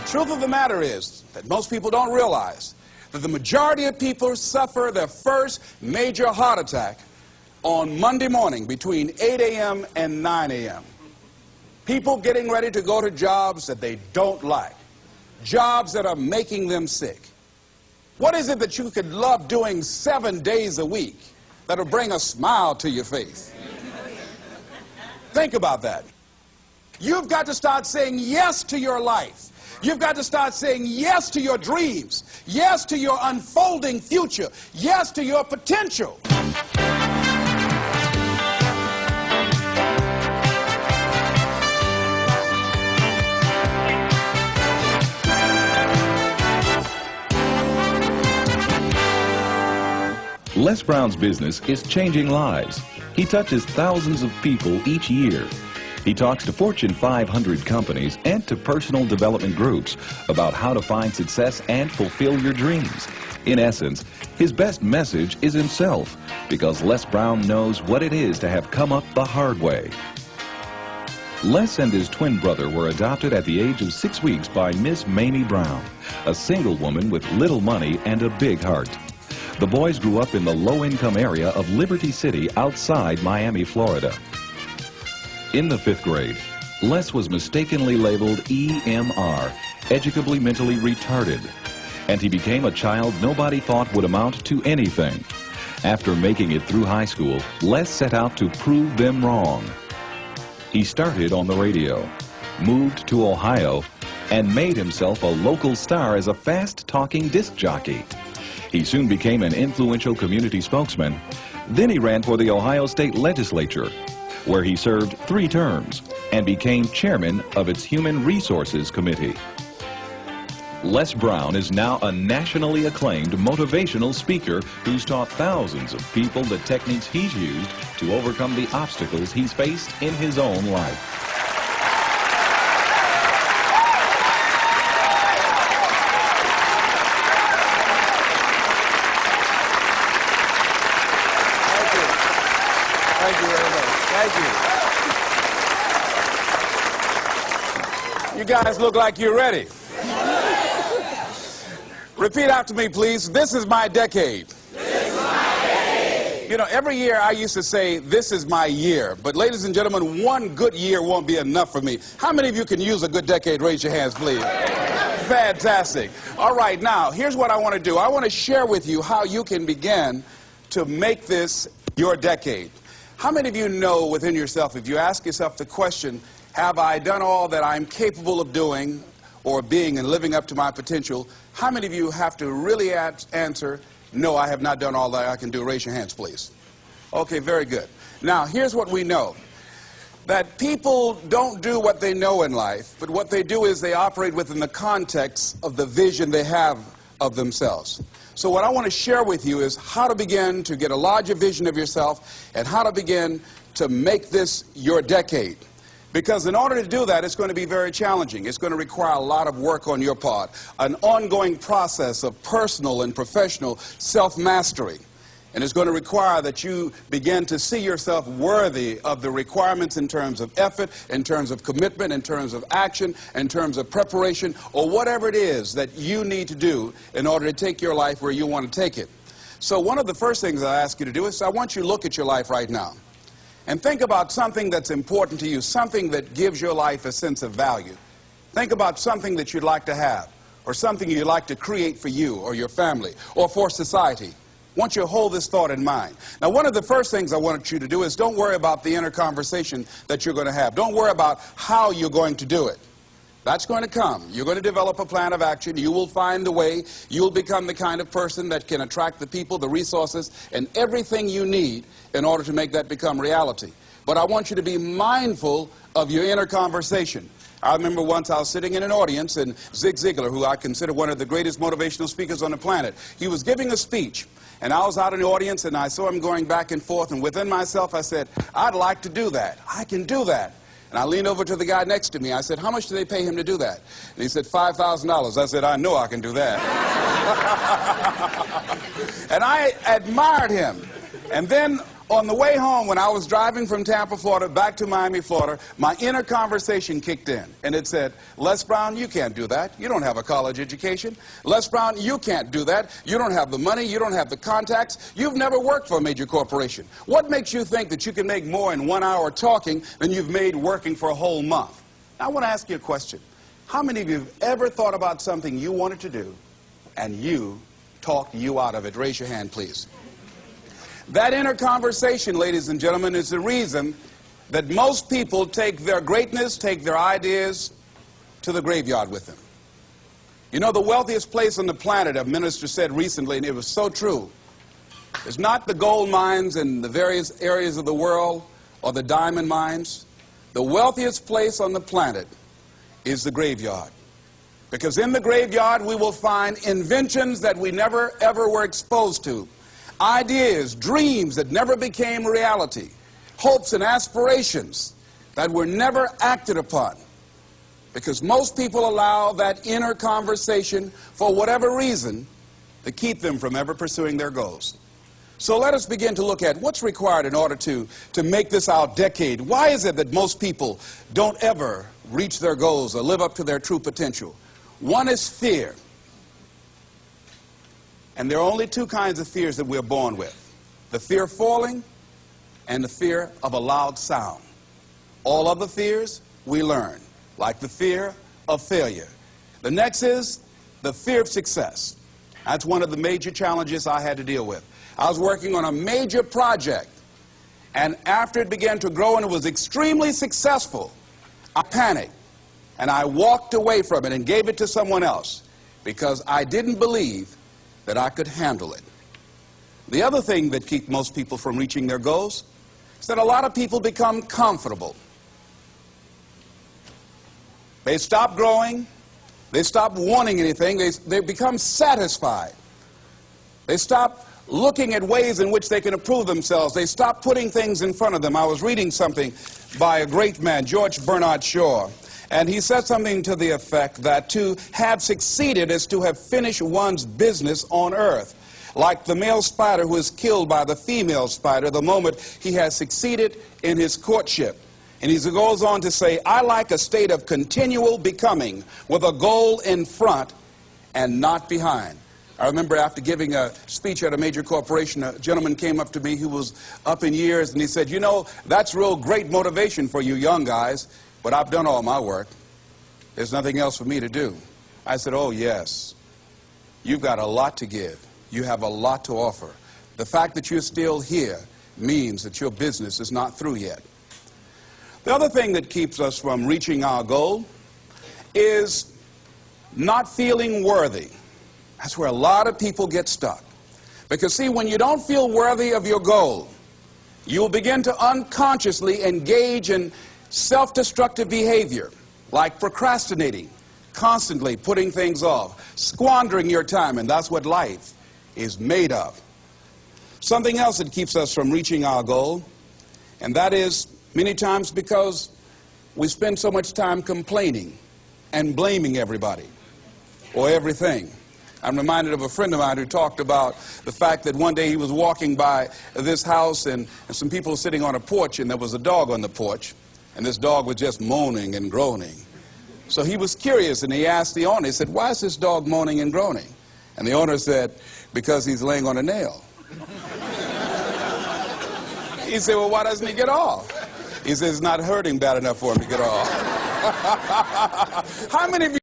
truth of the matter is that most people don't realize that the majority of people suffer their first major heart attack on Monday morning between 8 a.m. and 9 a.m. People getting ready to go to jobs that they don't like, jobs that are making them sick. What is it that you could love doing 7 days a week that'll bring a smile to your face? Think about that. You've got to start saying yes to your life. You've got to start saying yes to your dreams, yes to your unfolding future, yes to your potential. Les Brown's business is changing lives. He touches thousands of people each year. He talks to Fortune 500 companies and to personal development groups about how to find success and fulfill your dreams. In essence, his best message is himself, because Les Brown knows what it is to have come up the hard way. Les and his twin brother were adopted at the age of 6 weeks by Miss Mamie Brown, a single woman with little money and a big heart. The boys grew up in the low-income area of Liberty City outside Miami, Florida. In the 5th grade, Les was mistakenly labeled EMR, educably mentally retarded, and he became a child nobody thought would amount to anything. After making it through high school, Les set out to prove them wrong. He started on the radio, moved to Ohio, and made himself a local star as a fast-talking disc jockey. He soon became an influential community spokesman. Then he ran for the Ohio State Legislature, where he served 3 terms and became chairman of its Human Resources Committee. Les Brown is now a nationally acclaimed motivational speaker who's taught thousands of people the techniques he's used to overcome the obstacles he's faced in his own life. Thank you very much. Thank you. You guys look like you're ready. Repeat after me, please. This is my decade. This is my decade. You know, every year I used to say, this is my year. But ladies and gentlemen, one good year won't be enough for me. How many of you can use a good decade? Raise your hands, please. Fantastic. All right, now, here's what I want to do. I want to share with you how you can begin to make this your decade. How many of you know within yourself, if you ask yourself the question, have I done all that I'm capable of doing or being and living up to my potential, how many of you have to really answer, no, I have not done all that I can do? Raise your hands, please. Okay, very good. Now, here's what we know. That people don't do what they know in life, but what they do is they operate within the context of the vision they have of themselves. So what I want to share with you is how to begin to get a larger vision of yourself and how to begin to make this your decade. Because in order to do that, it's going to be very challenging. It's going to require a lot of work on your part, an ongoing process of personal and professional self-mastery. And it's going to require that you begin to see yourself worthy of the requirements in terms of effort, in terms of commitment, in terms of action, in terms of preparation, or whatever it is that you need to do in order to take your life where you want to take it. So one of the first things I ask you to do is I want you to look at your life right now and think about something that's important to you, something that gives your life a sense of value. Think about something that you'd like to have, or something you'd like to create for you or your family or for society. I want you to hold this thought in mind. Now, one of the first things I want you to do is don't worry about the inner conversation that you're going to have. Don't worry about how you're going to do it. That's going to come. You're going to develop a plan of action. You will find the way. You'll become the kind of person that can attract the people, the resources, and everything you need in order to make that become reality. But I want you to be mindful of your inner conversation. I remember once I was sitting in an audience, and Zig Ziglar, who I consider one of the greatest motivational speakers on the planet, he was giving a speech. And I was out in the audience, and I saw him going back and forth, and within myself I said, I'd like to do that. I can do that. And I leaned over to the guy next to me. I said, how much do they pay him to do that? And he said, $5,000. I said, I know I can do that. And I admired him. And then On the way home, when I was driving from Tampa, Florida, back to Miami, Florida, my inner conversation kicked in, and it said, Les Brown, you can't do that. You don't have a college education. Les Brown, you can't do that. You don't have the money. You don't have the contacts. You've never worked for a major corporation. What makes you think that you can make more in 1 hour talking than you've made working for a whole month? Now, I want to ask you a question. How many of you have ever thought about something you wanted to do, and you talked you out of it? Raise your hand, please. That inner conversation, ladies and gentlemen, is the reason that most people take their greatness, take their ideas to the graveyard with them. You know, the wealthiest place on the planet, a minister said recently, and it was so true, is not the gold mines in the various areas of the world or the diamond mines. The wealthiest place on the planet is the graveyard. Because in the graveyard we will find inventions that we never ever were exposed to. Ideas, dreams that never became reality, hopes and aspirations that were never acted upon, because most people allow that inner conversation, for whatever reason, to keep them from ever pursuing their goals. So let us begin to look at what's required in order to make this our decade. Why is it that most people don't ever reach their goals or live up to their true potential? One is fear. And there are only two kinds of fears that we're born with: the fear of falling and the fear of a loud sound. All other fears we learn, like the fear of failure. The next is the fear of success. That's one of the major challenges I had to deal with. I was working on a major project, and after it began to grow and it was extremely successful, I panicked and I walked away from it and gave it to someone else because I didn't believe that I could handle it. The other thing that keeps most people from reaching their goals is that a lot of people become comfortable. They stop growing. They stop wanting anything. They become satisfied. They stop looking at ways in which they can improve themselves. They stop putting things in front of them. I was reading something by a great man, George Bernard Shaw, and he said something to the effect that to have succeeded is to have finished one's business on earth. Like the male spider who is killed by the female spider the moment he has succeeded in his courtship. And he goes on to say, I like a state of continual becoming with a goal in front and not behind. I remember after giving a speech at a major corporation, a gentleman came up to me who was up in years, and he said, you know, that's real great motivation for you young guys, but I've done all my work. There's nothing else for me to do. I said, oh, yes. You've got a lot to give. You have a lot to offer. The fact that you're still here means that your business is not through yet. The other thing that keeps us from reaching our goal is not feeling worthy. That's where a lot of people get stuck. Because, see, when you don't feel worthy of your goal, you'll begin to unconsciously engage in self-destructive behavior, like procrastinating, constantly putting things off, squandering your time, and that's what life is made of. Something else that keeps us from reaching our goal, and that is many times because we spend so much time complaining and blaming everybody or everything. I'm reminded of a friend of mine who talked about the fact that one day he was walking by this house and some people were sitting on a porch, and there was a dog on the porch, and this dog was just moaning and groaning. So he was curious, and he asked the owner, he said, why is this dog moaning and groaning? And the owner said, because he's laying on a nail. He said, well, why doesn't he get off? He says, it's not hurting bad enough for him to get off. How many of you